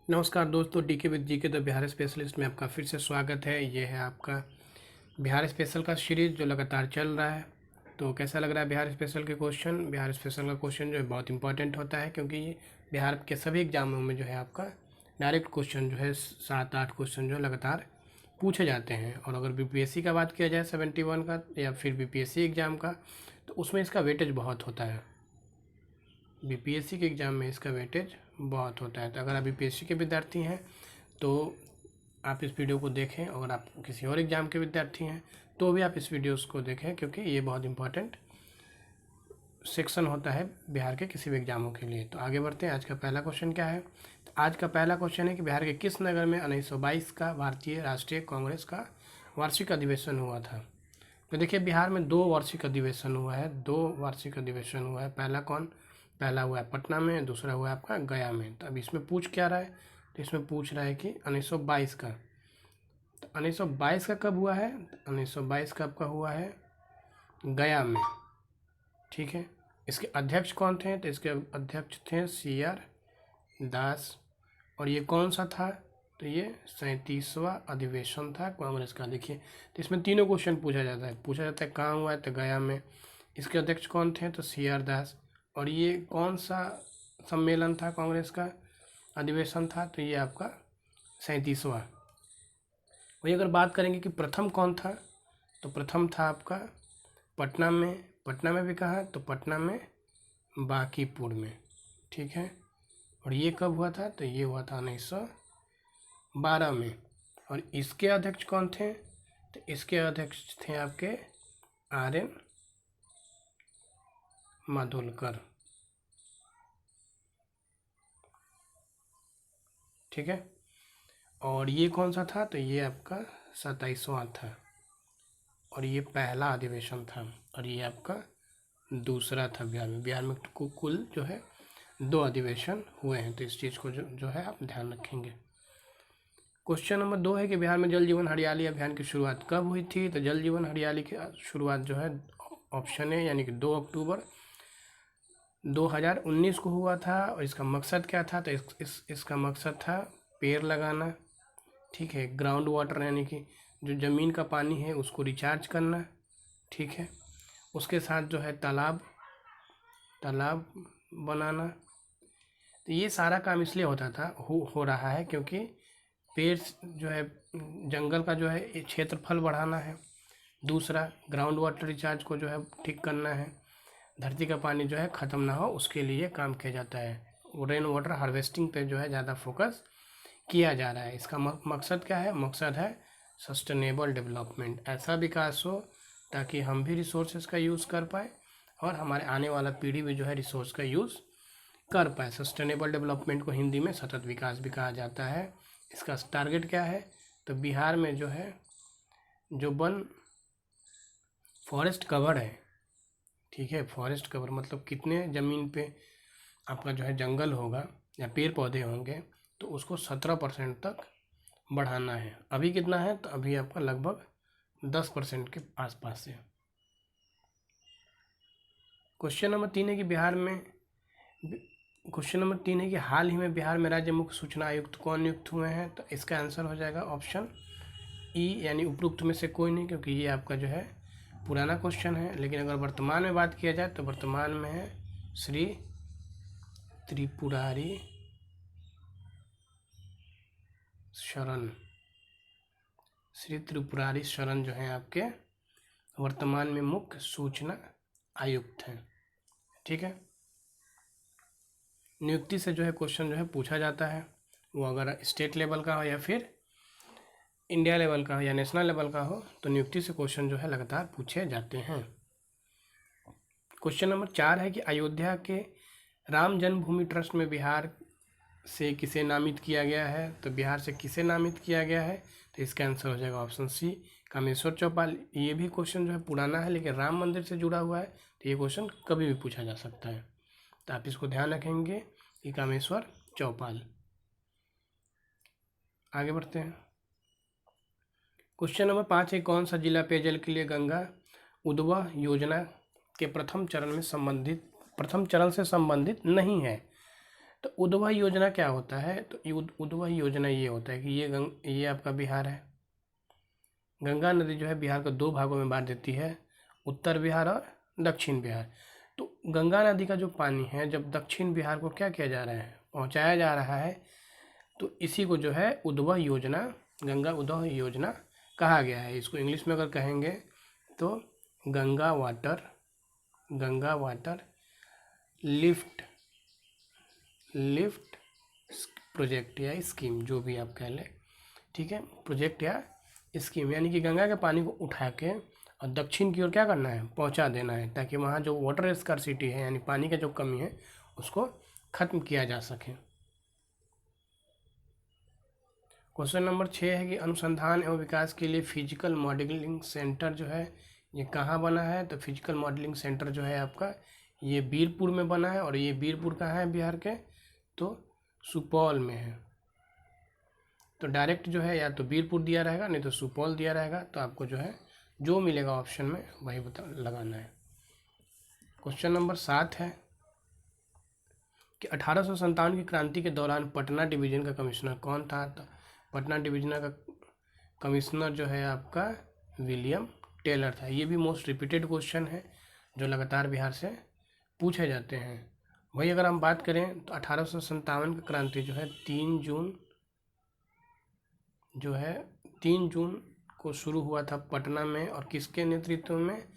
नमस्कार दोस्तों, DK with GK the Bihar specialist में आपका फिर से स्वागत है। ये है आपका बिहार स्पेशल का सीरीज़ जो लगातार चल रहा है। तो कैसा लग रहा है बिहार स्पेशल के क्वेश्चन? बिहार स्पेशल का क्वेश्चन जो है बहुत इंपॉर्टेंट होता है, क्योंकि ये बिहार के सभी एग्जामों में जो है आपका डायरेक्ट क्वेश्चन जो है 7-8 क्वेश्चन जो लगातार पूछे जाते हैं। और अगर बीपीएससी का बात किया जाए 71 का या फिर बीपीएससी एग्ज़ाम का, तो उसमें इसका वेटेज बहुत होता है। बीपीएससी के एग्ज़ाम में इसका वेटेज बहुत होता है। तो अगर आप बीपीएससी के विद्यार्थी हैं तो आप इस वीडियो को देखें, अगर आप किसी और एग्ज़ाम के विद्यार्थी हैं तो भी आप इस वीडियोस को देखें, क्योंकि ये बहुत इंपॉर्टेंट सेक्शन होता है बिहार के किसी भी एग्ज़ामों के लिए। तो आगे बढ़ते हैं। आज का पहला क्वेश्चन क्या है? तो आज का पहला क्वेश्चन है कि बिहार के किस नगर में 1922 का भारतीय राष्ट्रीय कांग्रेस का वार्षिक अधिवेशन हुआ था? तो देखिए, बिहार में 2 वार्षिक अधिवेशन हुआ है। 2 वार्षिक अधिवेशन हुआ है। पहला हुआ है पटना में, दूसरा हुआ है आपका गया में। तो अब इसमें पूछ क्या रहा है? तो इसमें पूछ रहा है कि 1922 का। तो 1922 का कब हुआ है? 1922 का आपका हुआ है गया में। ठीक है। इसके अध्यक्ष कौन थे? तो इसके अध्यक्ष थे CR दास। और ये कौन सा था? तो ये 37वां अधिवेशन था कांग्रेस का। देखिए, तो इसमें तीनों क्वेश्चन पूछा जाता है कहाँ हुआ है? तो गया में। इसके अध्यक्ष कौन थे? तो CR दास। और ये कौन सा सम्मेलन था कांग्रेस का, अधिवेशन था? तो ये आपका 37वां। वही अगर बात करेंगे कि प्रथम कौन था, तो प्रथम था आपका पटना में। पटना में भी कहा, तो पटना में बांकीपुर में। ठीक है। और ये कब हुआ था? तो ये हुआ था 1912 में। और इसके अध्यक्ष कौन थे? तो इसके अध्यक्ष थे आपके RN माडुलकर। ठीक है। और ये कौन सा था? तो ये आपका 27वां था। और ये पहला अधिवेशन था। और ये आपका दूसरा था बिहार में कुल जो है 2 अधिवेशन हुए हैं। तो इस चीज़ को जो है आप ध्यान रखेंगे। क्वेश्चन नंबर 2 है कि बिहार में जल जीवन हरियाली अभियान की शुरुआत कब हुई थी? तो जल जीवन हरियाली की शुरुआत जो है ऑप्शन है, यानी कि 2 अक्टूबर 2019 को हुआ था। और इसका मकसद क्या था? तो इसका मकसद था पेड़ लगाना। ठीक है। ग्राउंड वाटर, यानी कि जो ज़मीन का पानी है उसको रिचार्ज करना। ठीक है। उसके साथ जो है तालाब बनाना। तो ये सारा काम इसलिए होता था, हो रहा है, क्योंकि पेड़ जो है, जंगल का जो है क्षेत्रफल बढ़ाना है। दूसरा, ग्राउंड वाटर रिचार्ज को जो है ठीक करना है। धरती का पानी जो है ख़त्म ना हो, उसके लिए काम किया जाता है। रेन वाटर हार्वेस्टिंग पे जो है ज़्यादा फोकस किया जा रहा है। इसका मकसद क्या है? मकसद है सस्टेनेबल डेवलपमेंट, ऐसा विकास हो ताकि हम भी रिसोर्सेज का यूज़ कर पाए और हमारे आने वाला पीढ़ी भी जो है रिसोर्स का यूज़ कर पाए। सस्टेनेबल डेवलपमेंट को हिंदी में सतत विकास भी कहा जाता है। इसका टारगेट क्या है? तो बिहार में जो है जो वन फॉरेस्ट कवर है, ठीक है, फॉरेस्ट कवर मतलब कितने ज़मीन पे आपका जो है जंगल होगा या पेड़ पौधे होंगे, तो उसको 17% तक बढ़ाना है। अभी कितना है? तो अभी आपका लगभग 10% के आसपास है। क्वेश्चन नंबर 3 है कि हाल ही में बिहार में राज्य मुख्य सूचना आयुक्त कौन नियुक्त हुए हैं? तो इसका आंसर हो जाएगा ऑप्शन E, यानी उपरोक्त में से कोई नहीं, क्योंकि ये आपका जो है पुराना क्वेश्चन है। लेकिन अगर वर्तमान में बात किया जाए तो वर्तमान में है श्री त्रिपुरारी शरण जो है आपके वर्तमान में मुख्य सूचना आयुक्त हैं। ठीक है। नियुक्ति से जो है क्वेश्चन जो है पूछा जाता है, वो अगर स्टेट लेवल का हो या फिर इंडिया लेवल का हो या नेशनल लेवल का हो, तो नियुक्ति से क्वेश्चन जो है लगातार पूछे जाते हैं। क्वेश्चन नंबर 4 है कि अयोध्या के राम जन्मभूमि ट्रस्ट में बिहार से किसे नामित किया गया है? तो बिहार से किसे नामित किया गया है? तो इसका आंसर हो जाएगा ऑप्शन C, कामेश्वर चौपाल। ये भी क्वेश्चन जो है पुराना है, लेकिन राम मंदिर से जुड़ा हुआ है, तो ये क्वेश्चन कभी भी पूछा जा सकता है। तो आप इसको ध्यान रखेंगे कि कामेश्वर चौपाल। आगे बढ़ते हैं। क्वेश्चन नंबर 5 है कौन सा जिला पेयजल के लिए गंगा उद्भव योजना के प्रथम चरण से संबंधित नहीं है? तो उद्वह योजना क्या होता है? तो उद्वह योजना ये होता है कि ये आपका बिहार है। गंगा नदी जो है बिहार को दो भागों में बांट देती है, उत्तर बिहार और दक्षिण बिहार। तो गंगा नदी का जो पानी है जब दक्षिण बिहार को क्या किया जा रहा है, पहुंचाया जा रहा है, तो इसी को जो है उद्वह योजना, गंगा उद्वह योजना कहा गया है। इसको इंग्लिश में अगर कहेंगे तो गंगा वाटर लिफ्ट प्रोजेक्ट या स्कीम, जो भी आप कह लें, ठीक है, प्रोजेक्ट या स्कीम, यानी कि गंगा के पानी को उठा के और दक्षिण की ओर क्या करना है, पहुंचा देना है, ताकि वहाँ जो वाटर स्कार्सिटी है यानी पानी का जो कमी है उसको खत्म किया जा सके। क्वेश्चन नंबर 6 है कि अनुसंधान एवं विकास के लिए फिजिकल मॉडलिंग सेंटर जो है ये कहाँ बना है? तो फिजिकल मॉडलिंग सेंटर जो है आपका ये बीरपुर में बना है। और ये बीरपुर कहाँ है बिहार के? तो सुपौल में है। तो डायरेक्ट जो है या तो बीरपुर दिया रहेगा, नहीं तो सुपौल दिया रहेगा। तो आपको जो है जो मिलेगा ऑप्शन में वही लगाना है। क्वेश्चन नंबर 7 है कि 1857 की क्रांति के दौरान पटना डिवीजन का कमिश्नर कौन था? तो पटना डिवीजन का कमिश्नर जो है आपका विलियम टेलर था। ये भी मोस्ट रिपीटेड क्वेश्चन है जो लगातार बिहार से पूछे जाते हैं। वही अगर हम बात करें तो 1857 की क्रांति जो है 3 जून को शुरू हुआ था पटना में। और किसके नेतृत्व में?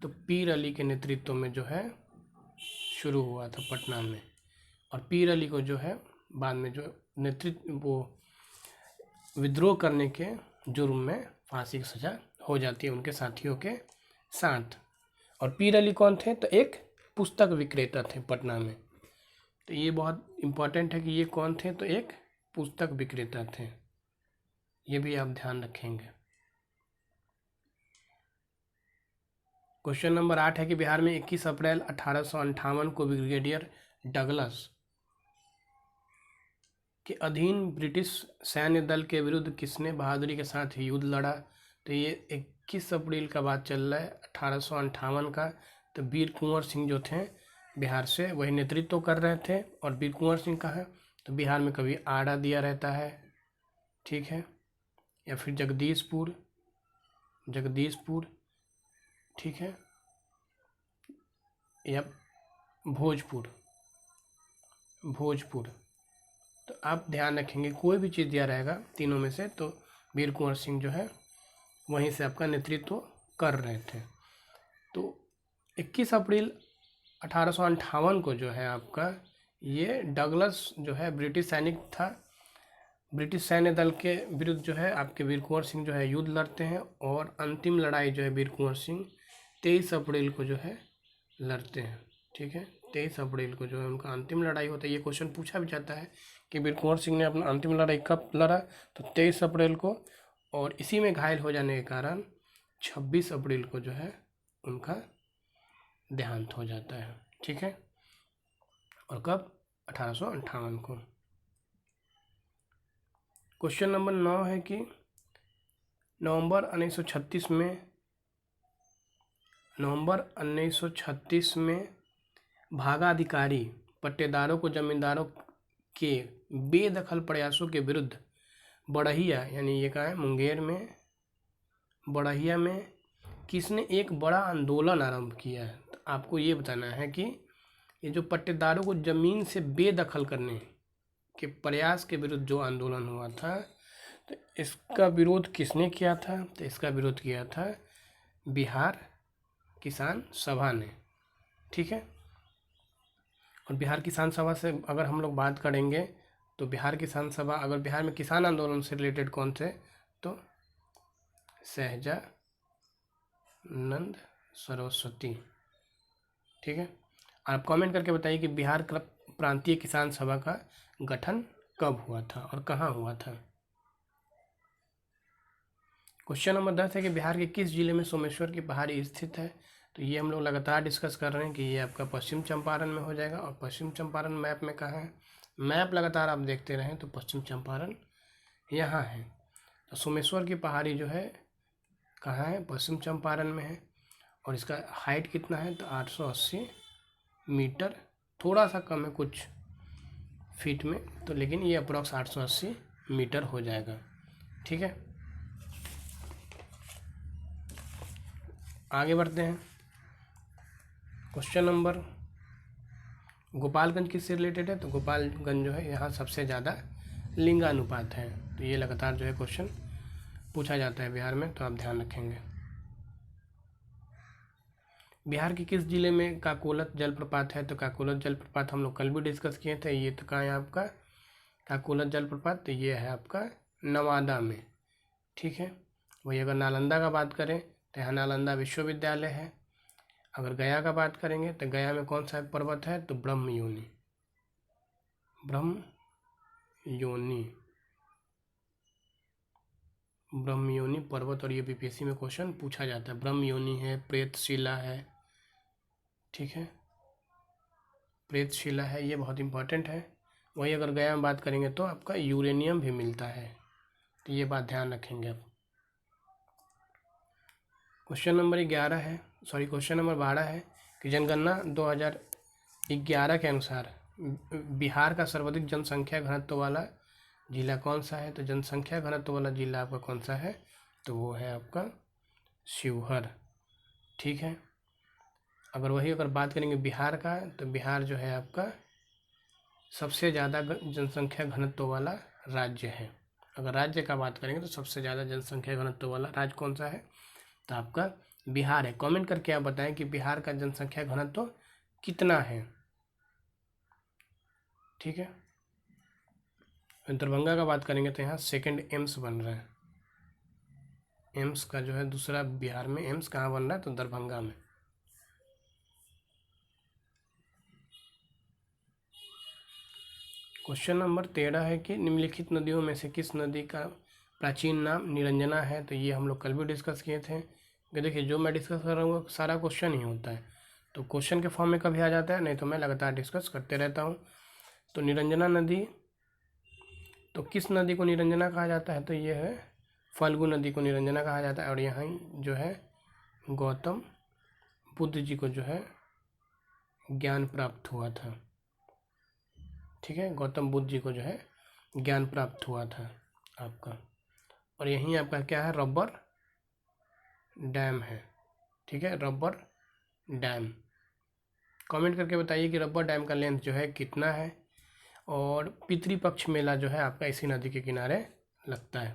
तो पीर अली के नेतृत्व में जो है शुरू हुआ था पटना में। और पीर अली को जो है बाद में जो नेतृत्व वो विद्रोह करने के जुर्म में फांसी की सज़ा हो जाती है उनके साथियों के साथ। और पीर अली कौन थे? तो एक पुस्तक विक्रेता थे पटना में। तो ये बहुत इम्पोर्टेंट है कि ये कौन थे? तो एक पुस्तक विक्रेता थे। ये भी आप ध्यान रखेंगे। क्वेश्चन नंबर 8 है कि बिहार में 21 अप्रैल 1858 को ब्रिगेडियर डगलस के अधीन ब्रिटिश सैन्य दल के विरुद्ध किसने बहादुरी के साथ युद्ध लड़ा? तो ये 21 अप्रैल का बात चल रहा है 1858 का। तो वीर कुंवर सिंह जो थे बिहार से वही नेतृत्व कर रहे थे। और वीर कुंवर सिंह का है तो बिहार में कभी आड़ा दिया रहता है, ठीक है, या फिर जगदीशपुर, ठीक है, या भोजपुर। तो आप ध्यान रखेंगे कोई भी चीज़ दिया रहेगा तीनों में से तो वीर कुंवर सिंह जो है वहीं से आपका नेतृत्व कर रहे थे। तो 21 अप्रैल 1858 को जो है आपका ये डगलस जो है ब्रिटिश सैनिक था। ब्रिटिश सैन्य दल के विरुद्ध जो है आपके वीर कुंवर सिंह जो है युद्ध लड़ते हैं। और अंतिम लड़ाई जो है वीर कुंवर सिंह 23 अप्रैल को जो है लड़ते हैं, ठीक है। 23 अप्रैल को जो है उनका अंतिम लड़ाई होता है। ये क्वेश्चन पूछा भी जाता है कि वीर कुंवर सिंह ने अपना अंतिम लड़ाई कब लड़ा? तो 23 अप्रैल को। और इसी में घायल हो जाने के कारण 26 अप्रैल को जो है उनका देहांत हो जाता है, ठीक है। और कब? 1858 को। क्वेश्चन नंबर 9 है कि नवंबर 1936 में भागाधिकारी पट्टेदारों को जमींदारों के बेदखल प्रयासों के विरुद्ध बड़हिया, यानी ये कहाँ है, मुंगेर में, बड़हिया में किसने एक बड़ा आंदोलन आरंभ किया है? तो आपको ये बताना है कि ये जो पट्टेदारों को ज़मीन से बेदखल करने के प्रयास के विरुद्ध जो आंदोलन हुआ था तो इसका विरोध किसने किया था? तो इसका विरोध किया था बिहार किसान सभा ने, ठीक है। और बिहार किसान सभा से अगर हम लोग बात करेंगे तो बिहार किसान सभा, अगर बिहार में किसान आंदोलन से रिलेटेड कौन थे? तो सहजानंद सरस्वती, ठीक है। आप कमेंट करके बताइए कि बिहार प्रांतीय किसान सभा का गठन कब हुआ था और कहाँ हुआ था। क्वेश्चन नंबर 10 है कि बिहार के किस जिले में सोमेश्वर की पहाड़ी स्थित है? तो ये हम लोग लगातार डिस्कस कर रहे हैं कि ये आपका पश्चिम चंपारण में हो जाएगा। और पश्चिम चंपारण मैप में कहाँ है? मैप लगातार आप देखते रहें तो पश्चिम चंपारण यहाँ है। तो सोमेश्वर की पहाड़ी जो है कहाँ है? पश्चिम चंपारण में है। और इसका हाइट कितना है? तो 880 मीटर, थोड़ा सा कम है, कुछ फीट में, तो लेकिन ये अप्रॉक्स 880 मीटर हो जाएगा। ठीक है, आगे बढ़ते हैं। क्वेश्चन नंबर, गोपालगंज किससे रिलेटेड है? तो गोपालगंज जो है यहाँ सबसे ज़्यादा लिंगानुपात है। तो ये लगातार जो है क्वेश्चन पूछा जाता है बिहार में, तो आप ध्यान रखेंगे। बिहार के किस जिले में काकोलत जलप्रपात है? तो काकोलत जलप्रपात हम लोग कल भी डिस्कस किए थे। ये तो कहाँ है आपका काकोलत जलप्रपात? तो ये है आपका नवादा में। ठीक है, वही अगर नालंदा का बात करें तो यहाँ नालंदा विश्वविद्यालय है। अगर गया का बात करेंगे तो गया में कौन सा पर्वत है? तो ब्रह्मयोनि, ब्रह्मयोनि पर्वत। और ये बीपीएससी में क्वेश्चन पूछा जाता है। ब्रह्मयोनि है, प्रेतशिला है। ठीक है, प्रेतशिला है, ये बहुत इंपॉर्टेंट है। वही अगर गया में बात करेंगे तो आपका यूरेनियम भी मिलता है, तो ये बात ध्यान रखेंगे आप। क्वेश्चन नंबर 12 है कि जनगणना 2011 के अनुसार बिहार का सर्वाधिक जनसंख्या घनत्व वाला जिला कौन सा है? तो जनसंख्या घनत्व वाला जिला आपका कौन सा है? तो वो है आपका शिवहर। ठीक है, अगर बात करेंगे बिहार का, तो बिहार जो है आपका सबसे ज़्यादा जनसंख्या घनत्व वाला राज्य है। अगर राज्य का बात करेंगे तो सबसे ज़्यादा जनसंख्या घनत्व वाला राज्य कौन सा है? तो आपका बिहार है। कमेंट करके आप बताएं कि बिहार का जनसंख्या घनत्व कितना है। ठीक है, दरभंगा का बात करेंगे तो यहाँ सेकंड एम्स बन रहा है। एम्स का जो है दूसरा बिहार में एम्स कहाँ बन रहा है? तो दरभंगा में। क्वेश्चन नंबर 13 है कि निम्नलिखित नदियों में से किस नदी का प्राचीन नाम निरंजना है? तो ये हम लोग कल भी डिस्कस किए थे। कि देखिए, जो मैं डिस्कस कर रहा हूँ सारा क्वेश्चन ही होता है, तो क्वेश्चन के फॉर्म में कभी आ जाता है, नहीं तो मैं लगातार डिस्कस करते रहता हूँ। तो निरंजना नदी, तो किस नदी को निरंजना कहा जाता है? तो ये है फल्गु नदी को निरंजना कहा जाता है। और यहाँ जो है गौतम बुद्ध जी को जो है ज्ञान प्राप्त हुआ था। ठीक है, गौतम बुद्ध जी को जो है ज्ञान प्राप्त हुआ था आपका। और यहीं आपका क्या है? रबर डैम है। ठीक है, रबर डैम। कमेंट करके बताइए कि रबर डैम का लेंथ जो है कितना है। और पितृपक्ष मेला जो है आपका इसी नदी के किनारे लगता है।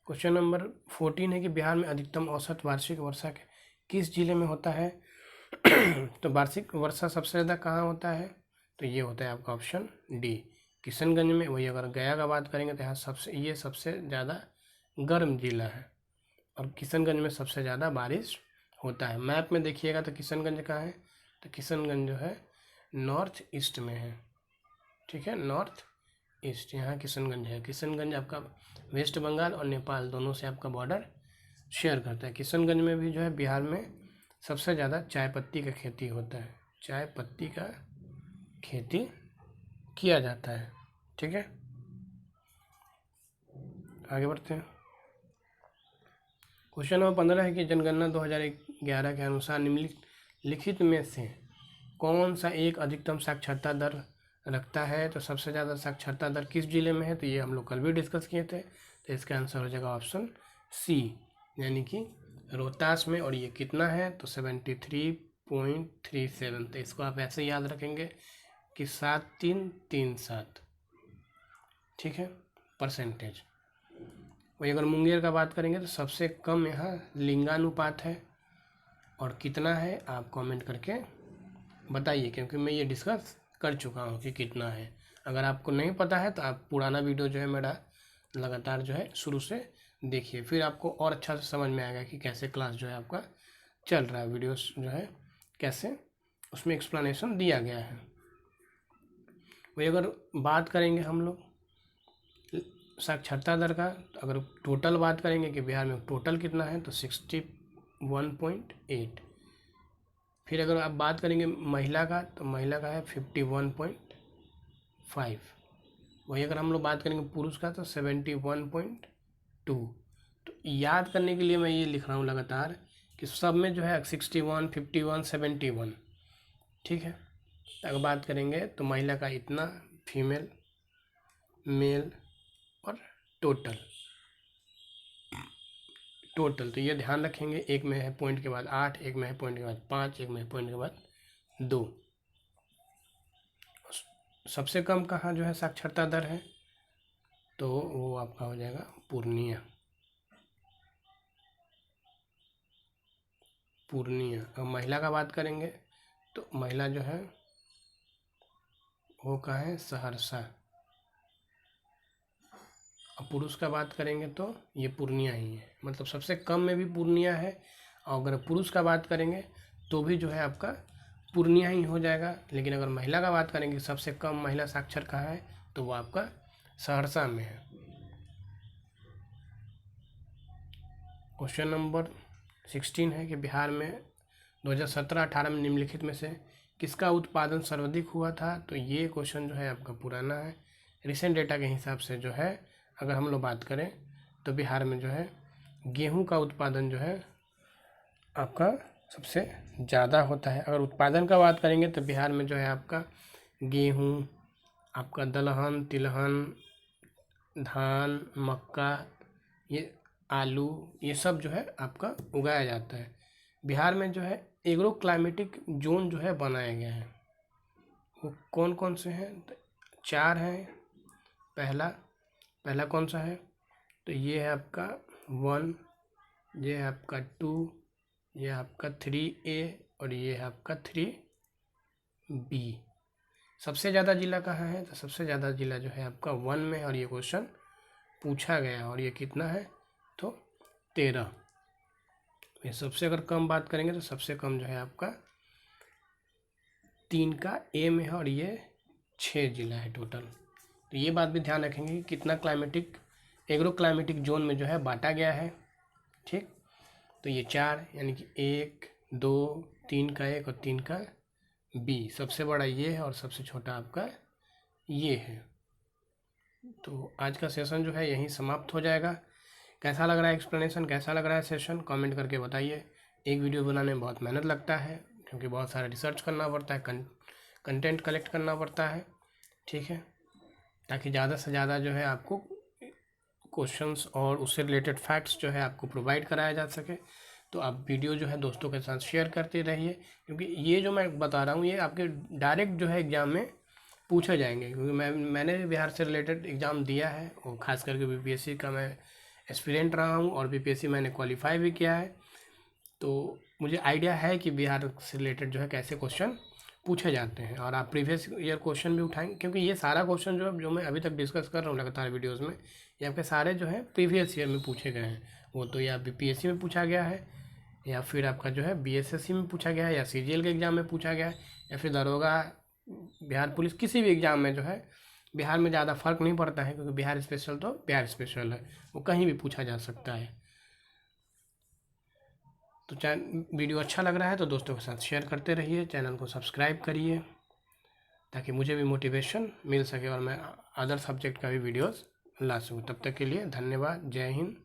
क्वेश्चन नंबर 14 है कि बिहार में अधिकतम औसत वार्षिक वर्षा किस जिले में होता है? तो वार्षिक वर्षा सबसे ज़्यादा कहाँ होता है? तो ये होता है आपका ऑप्शन डी, किशनगंज में। वही अगर गया का बात करेंगे तो यहाँ सबसे ज़्यादा गर्म जिला है, और किशनगंज में सबसे ज़्यादा बारिश होता है। मैप में देखिएगा तो किशनगंज कहाँ है? तो किशनगंज जो है नॉर्थ ईस्ट में है। ठीक है, नॉर्थ ईस्ट, यहाँ किशनगंज है। किशनगंज आपका वेस्ट बंगाल और नेपाल दोनों से आपका बॉर्डर शेयर करता है। किशनगंज में भी जो है बिहार में सबसे ज़्यादा चाय पत्ती का खेती होता है। चाय पत्ती का खेती किया जाता है। ठीक है, आगे बढ़ते हैं। क्वेश्चन नंबर 15 है कि जनगणना 2011 के अनुसार निम्नलिखित में से कौन सा एक अधिकतम साक्षरता दर रखता है? तो सबसे ज़्यादा साक्षरता दर किस जिले में है? तो ये हम लोग कल भी डिस्कस किए थे। तो इसका आंसर हो जाएगा ऑप्शन सी, यानी कि रोहतास में। और ये कितना है? तो 73.37। तो इसको आप ऐसे याद रखेंगे कि 7337। ठीक है, परसेंटेज। वही अगर मुंगेर का बात करेंगे तो सबसे कम यहाँ लिंगानुपात है। और कितना है आप कमेंट करके बताइए, क्योंकि मैं ये डिस्कस कर चुका हूँ कि कितना है। अगर आपको नहीं पता है तो आप पुराना वीडियो जो है मेरा लगातार जो है शुरू से देखिए, फिर आपको और अच्छा से समझ में आएगा कि कैसे क्लास जो है आपका चल रहा है। वीडियोस जो है कैसे उसमें एक्सप्लेनेशन दिया गया है। वही अगर बात करेंगे हम लोग साक्षरता दर का, तो अगर टोटल बात करेंगे कि बिहार में टोटल कितना है, तो 61.8। फिर अगर आप बात करेंगे महिला का, तो महिला का है 51.5। वही अगर हम लोग बात करेंगे पुरुष का, तो 71.2। तो याद करने के लिए मैं ये लिख रहा हूँ लगातार कि सब में जो है 61, 51, 71। ठीक है, अगर बात करेंगे तो महिला का इतना, फीमेल, मेल और टोटल। तो ये ध्यान रखेंगे, एक में है पॉइंट के बाद 8, एक में है पॉइंट के बाद 5, एक में है पॉइंट के बाद 2। सबसे कम कहाँ जो है साक्षरता दर है, तो वो आपका हो जाएगा पूर्णिया। अब महिला का बात करेंगे तो महिला जो है वो कहाँ है, सहरसा। अब पुरुष का बात करेंगे तो ये पूर्णिया ही है, मतलब सबसे कम में भी पूर्णिया है। और अगर पुरुष का बात करेंगे तो भी जो है आपका पूर्णिया ही हो जाएगा। लेकिन अगर महिला का बात करेंगे सबसे कम महिला साक्षर कहाँ है, तो वो आपका सहरसा में है। क्वेश्चन नंबर 16 है कि बिहार में 2017-18 में निम्नलिखित में से किसका उत्पादन सर्वाधिक हुआ था। तो ये क्वेश्चन जो है आपका पुराना है। रिसेंट डेटा के हिसाब से जो है अगर हम लोग बात करें तो बिहार में जो है गेहूं का उत्पादन जो है आपका सबसे ज़्यादा होता है। अगर उत्पादन का बात करेंगे तो बिहार में जो है आपका गेहूं, आपका दलहन, तिलहन, धान, मक्का, ये आलू, ये सब जो है आपका उगाया जाता है। बिहार में जो है एग्रो क्लाइमेटिक जोन जो है बनाया गया है। वो कौन कौन से हैं, तो 4 हैं। पहला कौन सा है, तो ये है आपका 1, ये है आपका 2, ये है आपका 3A और ये है आपका 3B। सबसे ज़्यादा जिला कहाँ है, तो सबसे ज़्यादा जिला जो है आपका 1 में है। और ये क्वेश्चन पूछा गया और ये कितना है, तो 13। ये सबसे अगर कम बात करेंगे तो सबसे कम जो है आपका 3 का A में है और ये 6 जिला है टोटल। तो ये बात भी ध्यान रखेंगे कि कितना क्लाइमेटिक, एग्रो क्लाइमेटिक जोन में जो है बांटा गया है। ठीक, तो ये 4 यानी कि 1, 2, 3 का 1 और 3 का B। सबसे बड़ा ये है और सबसे छोटा आपका ये है। तो आज का सेशन जो है यहीं समाप्त हो जाएगा। कैसा लग रहा है एक्सप्लेनेशन, कैसा लग रहा है सेशन, कमेंट करके बताइए। एक वीडियो बनाने में बहुत मेहनत लगता है क्योंकि बहुत सारा रिसर्च करना पड़ता है, कंटेंट कलेक्ट करना पड़ता है। ठीक है, ताकि ज़्यादा से ज़्यादा जो है आपको क्वेश्चंस और उससे रिलेटेड फैक्ट्स जो है आपको प्रोवाइड कराया जा सके। तो आप वीडियो जो है दोस्तों के साथ शेयर करते रहिए, क्योंकि ये जो मैं बता रहा हूँ ये आपके डायरेक्ट जो है एग्ज़ाम में पूछे जाएंगे। क्योंकि मैंने बिहार से रिलेटेड एग्ज़ाम दिया है और ख़ास करके बीपीएससी का मैं एस्पिरेंट रहा हूँ और बीपीएससी मैंने क्वालिफाई भी किया है। तो मुझे आइडिया है कि बिहार से रिलेटेड जो है कैसे क्वेश्चन पूछे जाते हैं। और आप प्रीवियस ईयर क्वेश्चन भी उठाएंगे, क्योंकि ये सारा क्वेश्चन जो मैं अभी तक डिस्कस कर रहा हूँ लगातार वीडियोज़ में, ये आपके सारे जो है प्रीवियस ईयर में पूछे गए हैं। वो तो या बीपीएससी में पूछा गया है, या फिर आपका जो है बीएसएससी में पूछा गया है, या सीजीएल के एग्ज़ाम में पूछा गया है, या फिर दरोगा, बिहार पुलिस, किसी भी एग्ज़ाम में जो है बिहार में ज़्यादा फ़र्क नहीं पड़ता है। क्योंकि बिहार स्पेशल तो बिहार स्पेशल है, वो कहीं भी पूछा जा सकता है। तो वीडियो अच्छा लग रहा है तो दोस्तों के साथ शेयर करते रहिए, चैनल को सब्सक्राइब करिए ताकि मुझे भी मोटिवेशन मिल सके और मैं अदर सब्जेक्ट का भी वीडियोस ला सकूँ। तब तक के लिए धन्यवाद। जय हिंद।